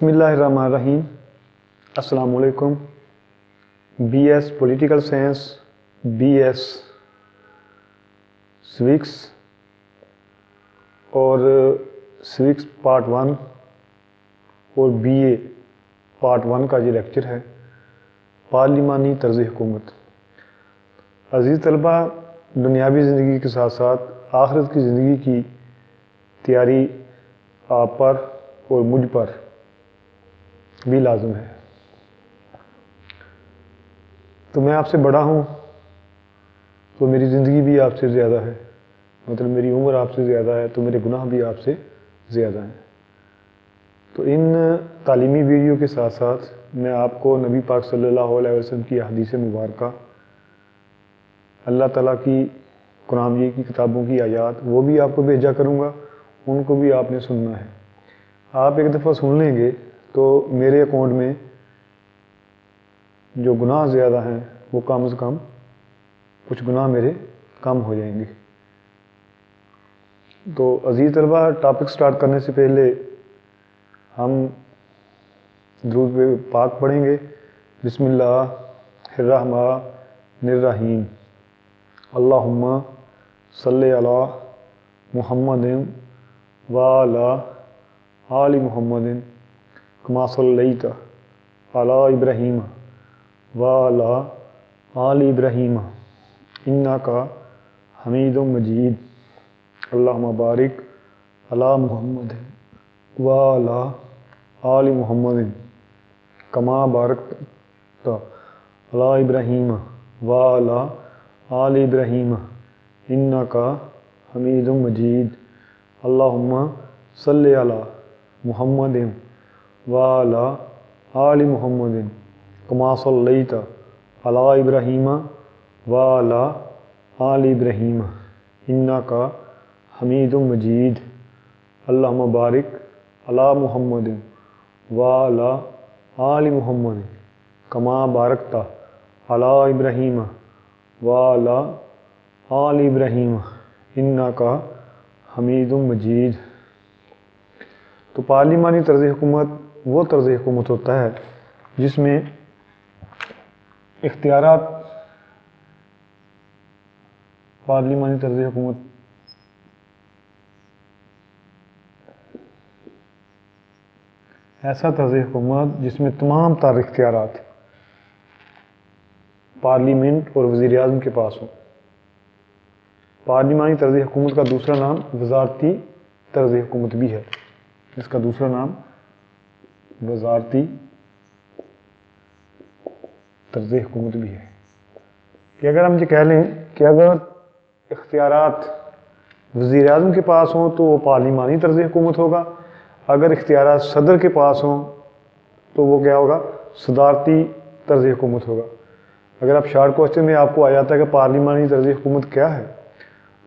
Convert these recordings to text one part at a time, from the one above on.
بسم اللہ الرحمن الرحیم۔ السلام علیکم۔ B S political science, B S civics اور سوکس پارٹ 1 اور بی اے پارٹ 1 کا یہ لیکچر ہے، پارلیمانی طرز حکومت۔ عزیز طلبہ، دنیاوی زندگی کے ساتھ ساتھ آخرت کی زندگی کی تیاری آپ پر اور مجھ پر بھی لازم ہے۔ تو میں آپ سے بڑا ہوں تو میری زندگی بھی آپ سے زیادہ ہے، مطلب میری عمر آپ سے زیادہ ہے تو میرے گناہ بھی آپ سے زیادہ ہیں۔ تو ان تعلیمی ویڈیو کے ساتھ ساتھ میں آپ کو نبی پاک صلی اللہ علیہ وسلم کی احادیث مبارکہ، اللہ تعالیٰ کی قرآن مجید کی کتابوں کی آیات وہ بھی آپ کو بھیجا کروں گا، ان کو بھی آپ نے سننا ہے۔ آپ ایک دفعہ سن لیں گے تو میرے اکاؤنٹ میں جو گناہ زیادہ ہیں وہ کم از کم کچھ گناہ میرے کم ہو جائیں گے۔ تو عزیز طلبہ، ٹاپک سٹارٹ کرنے سے پہلے ہم درود پاک پڑھیں گے۔ بسم اللہ الرحمن الرحیم۔ اللہم صلی علی محمد وعلی آل محمد کما صلیت علی ابراہیم وعلی آل ابراہیم انک حمید مجید۔ اللہم بارک علی محمد وعلی آل محمد کما بارکت علی ابراہیم وعلی آل ابراہیم انک حمید مجید۔ اللہم صلی علی محمد وعلی آل محمد کما صلیت علی ابراہیم وعلی آل ابراہیم انک حمید مجید۔ اللہم بارک علی محمد وعلی آل محمد کما بارکت علی ابراہیم وعلی آل ابراہیم انک حمید مجید۔ تو پارلیمانی طرز حکومت وہ طرز حکومت ہوتا ہے جس میں اختیارات، پارلیمانی طرز حکومت ایسا طرز حکومت جس میں تمام تر اختیارات پارلیمنٹ اور وزیر اعظم کے پاس ہوں۔ پارلیمانی طرز حکومت کا دوسرا نام وزارتی طرز حکومت بھی ہے، اس کا دوسرا نام وزارتی طرز حکومت بھی ہے۔ کہ اگر ہم یہ کہہ لیں کہ اگر اختیارات وزیر اعظم کے پاس ہوں تو وہ پارلیمانی طرز حکومت ہوگا، اگر اختیارات صدر کے پاس ہوں تو وہ کیا ہوگا؟ صدارتی طرز حکومت ہوگا۔ اگر آپ شارٹ کوسچن میں آپ کو آ جاتا ہے کہ پارلیمانی طرز حکومت کیا ہے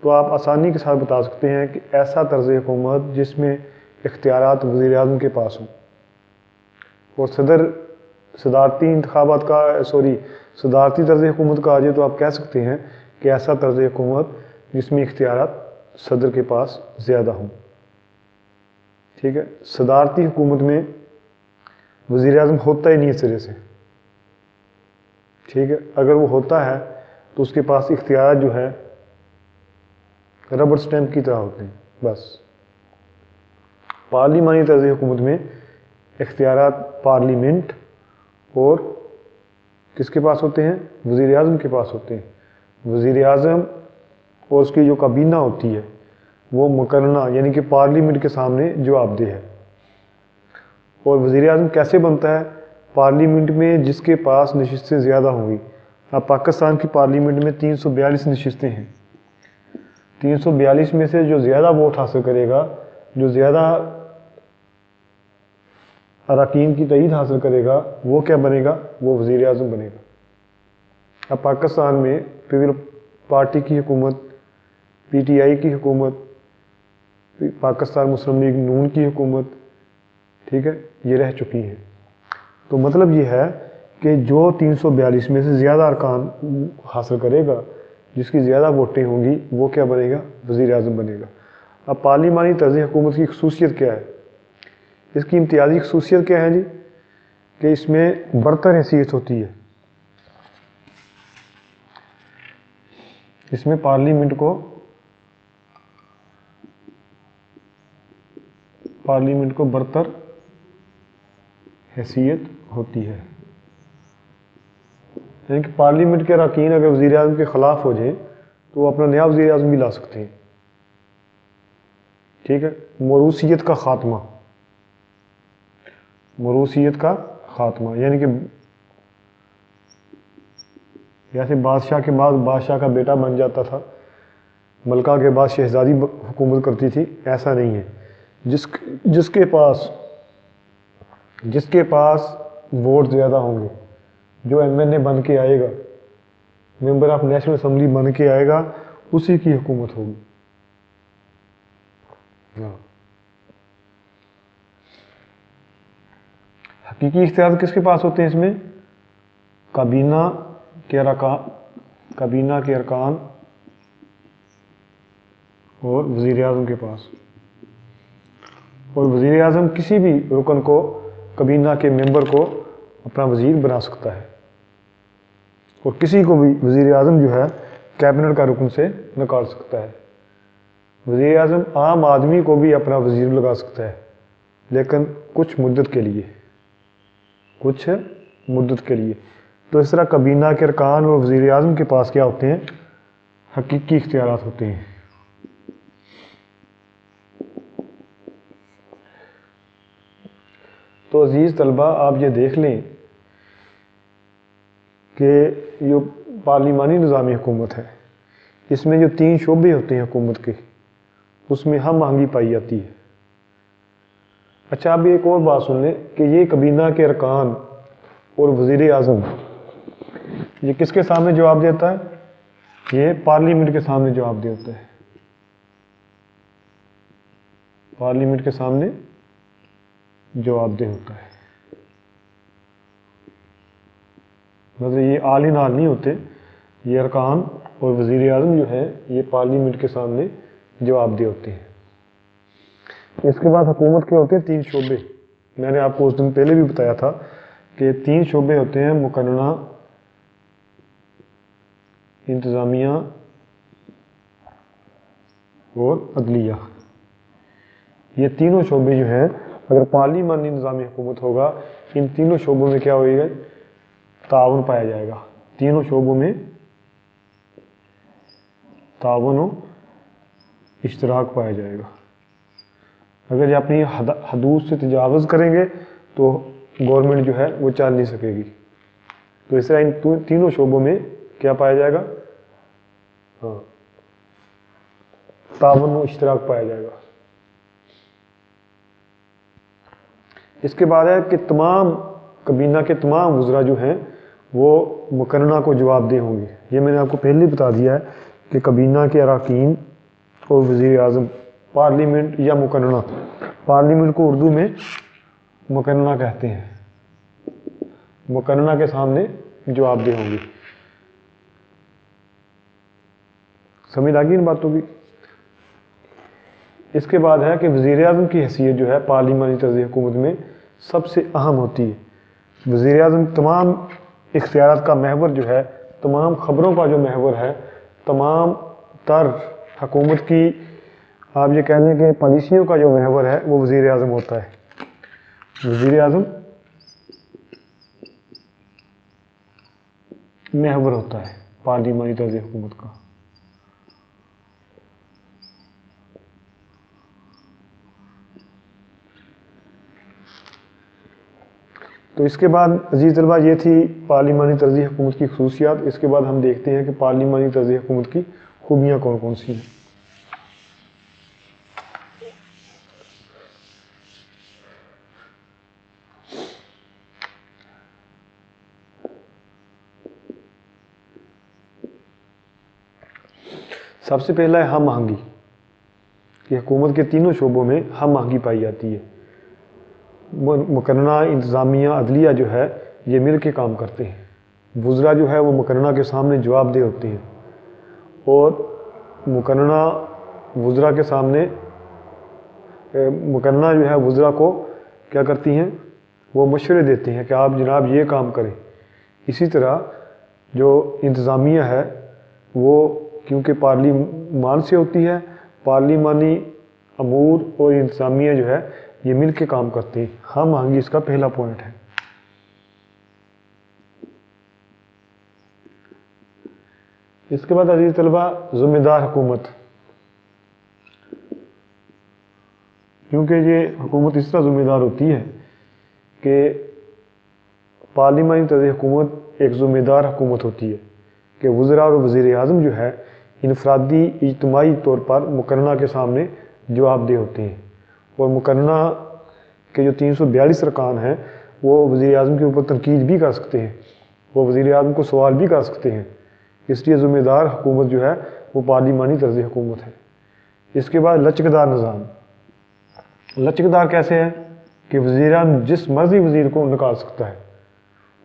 تو آپ آسانی کے ساتھ بتا سکتے ہیں کہ ایسا طرز حکومت جس میں اختیارات وزیر اعظم کے پاس ہوں اور صدارتی طرز حکومت کا آ جائے تو آپ کہہ سکتے ہیں کہ ایسا طرز حکومت جس میں اختیارات صدر کے پاس زیادہ ہوں۔ ٹھیک ہے، صدارتی حکومت میں وزیر اعظم ہوتا ہی نہیں ہے سرے سے۔ ٹھیک ہے، اگر وہ ہوتا ہے تو اس کے پاس اختیارات جو ہے ربڑ سٹیمپ کی طرح ہوتے ہیں بس۔ پارلیمانی طرز حکومت میں اختیارات پارلیمنٹ اور کس کے پاس ہوتے ہیں؟ وزیر اعظم کے پاس ہوتے ہیں۔ وزیر اعظم اور اس کی جو کابینہ ہوتی ہے وہ مقررہ یعنی کہ پارلیمنٹ کے سامنے جواب دہ ہے۔ اور وزیر اعظم کیسے بنتا ہے؟ پارلیمنٹ میں جس کے پاس نشستیں زیادہ ہوں گی۔ اب پاکستان کی پارلیمنٹ میں 342 نشستیں ہیں، 342 میں سے جو زیادہ ووٹ حاصل کرے گا، جو زیادہ اراکین کی تائید حاصل کرے گا، وہ کیا بنے گا؟ وہ وزیر اعظم بنے گا۔ اب پاکستان میں پیپلز پارٹی کی حکومت، پی ٹی آئی کی حکومت، پاکستان مسلم لیگ نون کی حکومت، ٹھیک ہے، یہ رہ چکی ہیں۔ تو مطلب یہ ہے کہ جو 342 میں سے زیادہ ارکان حاصل کرے گا، جس کی زیادہ ووٹیں ہوں گی، وہ کیا بنے گا؟ وزیر اعظم بنے گا۔ اب پارلیمانی طرز حکومت کی خصوصیت کیا ہے؟ اس کی امتیازی خصوصیت کیا ہے جی؟ کہ اس میں برتر حیثیت ہوتی ہے. اس میں پارلیمنٹ کو برتر حیثیت ہوتی ہے. یعنی کہ پارلیمنٹ کے اراکین اگر وزیر اعظم کے خلاف ہو جائیں تو وہ اپنا نیا وزیر اعظم بھی لا سکتے ہیں. ٹھیک ہے. موروثیت کا خاتمہ یعنی کہ جیسے بادشاہ کے بعد بادشاہ کا بیٹا بن جاتا تھا، ملکہ کے بعد شہزادی حکومت کرتی تھی، ایسا نہیں ہے. جس کے پاس ووٹ زیادہ ہوں گے، جو ایم این اے بن کے آئے گا، ممبر آف نیشنل اسمبلی بن کے آئے گا، اسی کی حکومت ہوگی. حقیقی اختیار کس کے پاس ہوتے ہیں؟ اس میں کابینہ کے ارکان اور وزیر اعظم کے پاس. اور وزیر اعظم کسی بھی رکن کو، کابینہ کے ممبر کو اپنا وزیر بنا سکتا ہے، اور کسی کو بھی وزیر اعظم جو ہے کیبنٹ کا رکن سے نکال سکتا ہے. وزیر اعظم عام آدمی کو بھی اپنا وزیر لگا سکتا ہے، لیکن کچھ مدت کے لیے. تو اس طرح کابینہ کے ارکان اور وزیر اعظم کے پاس کیا ہوتے ہیں؟ حقیقی اختیارات ہوتے ہیں. تو عزیز طلبہ، آپ یہ دیکھ لیں کہ یہ پارلیمانی نظام حکومت ہے، اس میں جو 3 شعبے ہوتے ہیں حکومت کے، اس میں ہم آہنگی پائی جاتی ہے. اچھا، اب ایک اور بات سن لیں کہ یہ کابینہ کے ارکان اور وزیر اعظم یہ کس کے سامنے جواب دیتا ہے؟ یہ پارلیمنٹ کے سامنے جواب دیتا ہے. پارلیمنٹ کے سامنے جواب دہ ہوتا ہے. مطلب یہ آل ان آل نہیں ہوتے، یہ ارکان اور وزیر اعظم جو ہے یہ پارلیمنٹ کے سامنے جواب دہ ہوتے ہیں. اس کے بعد حکومت کے ہوتے ہیں 3 شعبے. میں نے آپ کو اس دن پہلے بھی بتایا تھا کہ 3 شعبے ہوتے ہیں: مقننہ، انتظامیہ اور عدلیہ. یہ تینوں شعبے جو ہیں، اگر پارلیمانی نظامی حکومت ہوگا، ان تینوں شعبوں میں کیا ہوئے گا؟ تعاون پایا جائے گا. تینوں شعبوں میں تعاون و اشتراک پایا جائے گا. اگر یہ اپنی حدود سے تجاوز کریں گے تو گورنمنٹ جو ہے وہ چل نہیں سکے گی. تو اس طرح ان تینوں شعبوں میں کیا پایا جائے گا؟ تعاون و اشتراک پایا جائے گا. اس کے بعد ہے کہ تمام کابینہ کے تمام وزراء جو ہیں وہ مقننہ کو جواب دہ ہوں گے. یہ میں نے آپ کو پہلے بتا دیا ہے کہ کابینہ کے اراکین اور وزیر اعظم پارلیمنٹ یا مقننہ، پارلیمنٹ کو اردو میں مقننہ کہتے ہیں، مقننہ کے سامنے جواب دہ ہوں گے. سمجھ آ گئی ان باتوں کی؟ اس کے بعد ہے کہ وزیر اعظم کی حیثیت جو ہے پارلیمانی طرز حکومت میں سب سے اہم ہوتی ہے. وزیر اعظم تمام اختیارات کا محور جو ہے، تمام خبروں کا جو محور ہے، تمام تر حکومت کی آپ یہ کہہ لیں کہ پالیسیوں کا جو محور ہے وہ وزیر اعظم ہوتا ہے. وزیر اعظم محور ہوتا ہے پارلیمانی طرز حکومت کا. تو اس کے بعد عزیز طلبہ یہ تھی پارلیمانی طرز حکومت کی خصوصیات. اس کے بعد ہم دیکھتے ہیں کہ پارلیمانی طرز حکومت کی خوبیاں کون کون سی ہیں. سب سے پہلا ہے ہم آہنگی، کہ حکومت کے تینوں شعبوں میں ہم آہنگی پائی جاتی ہے. مقننہ، انتظامیہ، عدلیہ جو ہے یہ مل کے کام کرتے ہیں. وزراء جو ہے وہ مقننہ کے سامنے جواب دہ ہوتے ہیں، اور مقننہ وزراء کے سامنے مقننہ جو ہے وزراء کو کیا کرتی ہیں؟ وہ مشورے دیتے ہیں کہ آپ جناب یہ کام کریں۔ اسی طرح جو انتظامیہ ہے وہ کیونکہ پارلیمان سے ہوتی ہے، پارلیمانی امور اور انتظامیہ جو ہے یہ مل کے کام کرتے ہیں۔ ہم آہنگی اس کا پہلا پوائنٹ ہے۔ اس کے بعد عزیز طلبہ ذمہ دار حکومت، کیونکہ یہ حکومت اس طرح ذمہ دار ہوتی ہے کہ پارلیمانی طرز حکومت ایک ذمہ دار حکومت ہوتی ہے کہ وزراء اور وزیر اعظم جو ہے انفرادی اجتماعی طور پر مقرنہ کے سامنے جواب دہ ہوتے ہیں، اور مقرنہ کے جو 342 ارکان ہیں وہ وزیر اعظم کے اوپر تنقید بھی کر سکتے ہیں، وہ وزیر اعظم کو سوال بھی کر سکتے ہیں۔ اس لیے ذمہ دار حکومت جو ہے وہ پارلیمانی طرز حکومت ہے۔ اس کے بعد لچکدار نظام۔ لچکدار کیسے ہے کہ وزیر اعظم جس مرضی وزیر کو نکال سکتا ہے،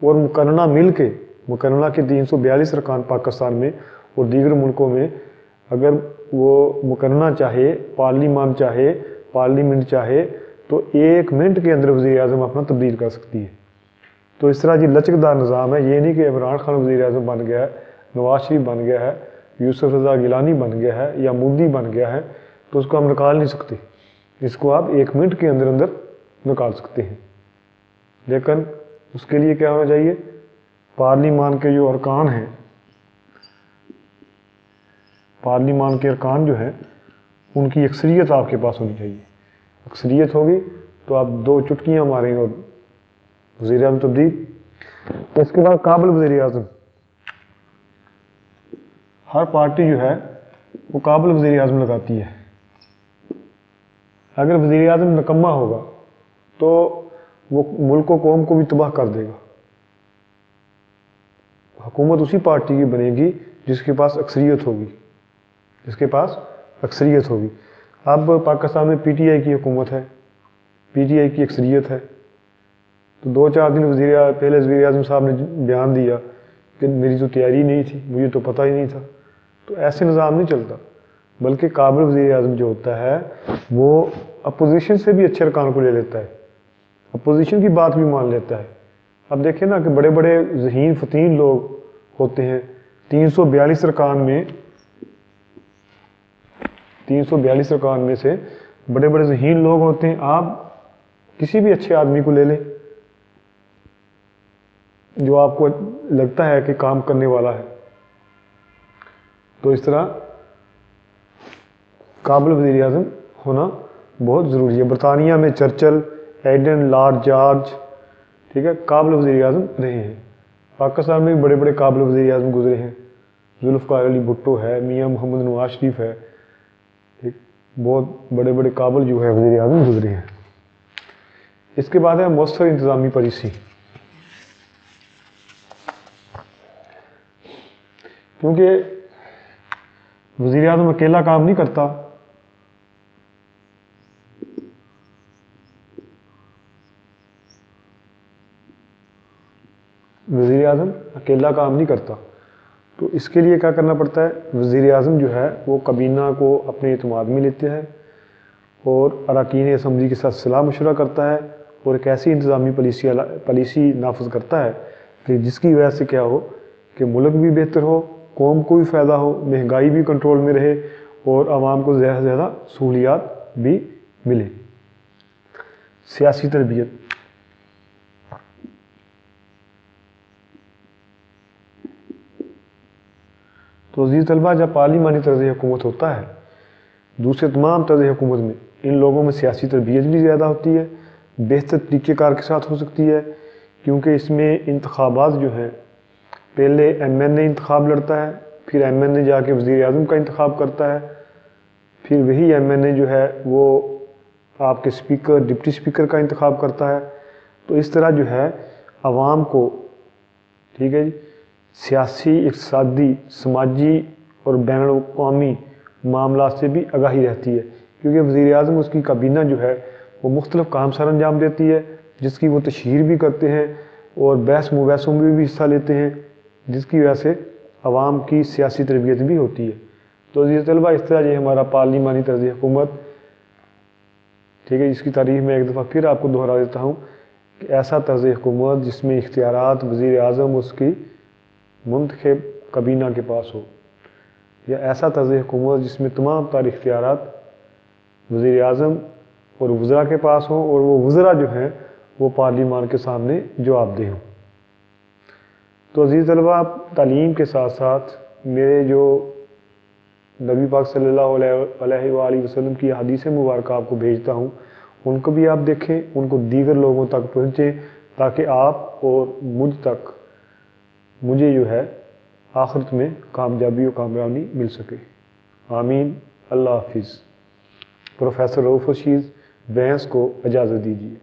اور مقرنہ مل کے، مقرنہ کے 342 ارکان پاکستان میں اور دیگر ملکوں میں، اگر وہ مقرنہ چاہے، پارلیمان چاہے، پارلیمنٹ چاہے تو 1 منٹ کے اندر وزیر اعظم اپنا تبدیل کر سکتی ہے۔ تو اس طرح یہ لچکدار نظام ہے۔ یہ نہیں کہ عمران خان وزیر اعظم بن گیا ہے، نواز شریف بن گیا ہے، یوسف رضا گیلانی بن گیا ہے یا مودی بن گیا ہے تو اس کو ہم نکال نہیں سکتے، اس کو آپ 1 منٹ کے اندر اندر نکال سکتے ہیں۔ لیکن اس کے لیے کیا ہونا چاہیے؟ پارلیمان کے جو ارکان ہیں، پارلیمان کے ارکان جو ہیں ان کی اکثریت آپ کے پاس ہونی چاہیے۔ اکثریت ہوگی تو آپ 2 چٹکیاں ماریں گے اور وزیر اعظم تبدیل۔ اس کے بعد قابل وزیر اعظم۔ ہر پارٹی جو ہے وہ قابل وزیر اعظم لگاتی ہے۔ اگر وزیر اعظم نکما ہوگا تو وہ ملک و قوم کو بھی تباہ کر دے گا۔ حکومت اسی پارٹی کی بنے گی جس کے پاس اکثریت ہوگی، جس کے پاس اکثریت ہوگی۔ اب پاکستان میں پی ٹی آئی کی حکومت ہے، پی ٹی آئی کی اکثریت ہے، تو 2-4 دن پہلے وزیر اعظم صاحب نے بیان دیا کہ میری تو تیاری نہیں تھی، مجھے تو پتہ ہی نہیں تھا۔ تو ایسے نظام نہیں چلتا، بلکہ قابل وزیر اعظم جو ہوتا ہے وہ اپوزیشن سے بھی اچھے ارکان کو لے لیتا ہے، اپوزیشن کی بات بھی مان لیتا ہے۔ اب دیکھیں نا کہ بڑے بڑے ذہین فتین لوگ ہوتے ہیں، 342 ارکان میں 342 ارکان میں سے بڑے بڑے ذہین لوگ ہوتے ہیں۔ آپ کسی بھی اچھے آدمی کو لے لیں جو آپ کو لگتا ہے کہ کام کرنے والا ہے، تو اس طرح قابل وزیر اعظم ہونا بہت ضروری ہے۔ برطانیہ میں چرچل، ایڈن، لارڈ جارج، ٹھیک ہے، قابل وزیر اعظم رہے ہیں۔ پاکستان میں بھی بڑے بڑے قابل وزیر اعظم گزرے ہیں، ذوالفقار علی بھٹو ہے، میاں محمد نواز شریف ہے، بہت بڑے بڑے قابل جو ہے وزیر اعظم گزرے ہیں۔ اس کے بعد ہے مؤثر انتظامی پالیسی۔ کیونکہ وزیر اعظم اکیلا کام نہیں کرتا، وزیر اعظم اکیلا کام نہیں کرتا، تو اس کے لیے کیا کرنا پڑتا ہے؟ وزیر اعظم جو ہے وہ کابینہ کو اپنے اعتماد میں لیتے ہیں اور اراکین اسمبلی کے ساتھ صلاح مشورہ کرتا ہے اور ایک ایسی انتظامی پالیسی نافذ کرتا ہے کہ جس کی وجہ سے کیا ہو کہ ملک بھی بہتر ہو، قوم کو بھی فائدہ ہو، مہنگائی بھی کنٹرول میں رہے اور عوام کو زیادہ سے زیادہ سہولیات بھی ملے۔ سیاسی تربیت۔ تو عزیز طلبہ، جب پارلیمانی طرز حکومت ہوتا ہے، دوسرے تمام طرز حکومت میں ان لوگوں میں سیاسی تربیت بھی زیادہ ہوتی ہے، بہتر طریقہ کار کے ساتھ ہو سکتی ہے، کیونکہ اس میں انتخابات جو ہیں، پہلے ایم این اے انتخاب لڑتا ہے، پھر ایم این اے جا کے وزیر اعظم کا انتخاب کرتا ہے، پھر وہی ایم این اے جو ہے وہ آپ کے اسپیکر، ڈپٹی اسپیکر کا انتخاب کرتا ہے۔ تو اس طرح جو ہے عوام کو، ٹھیک ہے جی، سیاسی، اقتصادی، سماجی اور بین الاقوامی معاملات سے بھی آگاہی رہتی ہے، کیونکہ وزیر اعظم اس کی کابینہ جو ہے وہ مختلف کام سر انجام دیتی ہے، جس کی وہ تشہیر بھی کرتے ہیں اور بحث مباحثوں میں بھی حصہ لیتے ہیں، جس کی وجہ سے عوام کی سیاسی تربیت بھی ہوتی ہے۔ تو عزیز طلبہ، اس طرح یہ ہمارا پارلیمانی طرز حکومت، ٹھیک ہے، اس کی تعریف میں ایک دفعہ پھر آپ کو دہرا دیتا ہوں کہ ایسا طرز حکومت جس میں اختیارات وزیر اعظم اس کی منتخب کابینہ کے پاس ہو، یا ایسا طرز حکومت جس میں تمام تر اختیارات وزیر اعظم اور وزراء کے پاس ہوں، اور وہ وزراء جو ہیں وہ پارلیمان کے سامنے جواب دہ ہوں۔ تو عزیز طلبہ، تعلیم کے ساتھ ساتھ میرے جو نبی پاک صلی اللہ علیہ وآلہ وسلم کی حدیث مبارکہ آپ کو بھیجتا ہوں، ان کو بھی آپ دیکھیں، ان کو دیگر لوگوں تک پہنچیں، تاکہ آپ اور مجھے جو ہے آخرت میں کامیابی و کامیابی مل سکے۔ آمین۔ اللہ حافظ۔ پروفیسر رؤف رشید، بحث کو اجازت دیجیے۔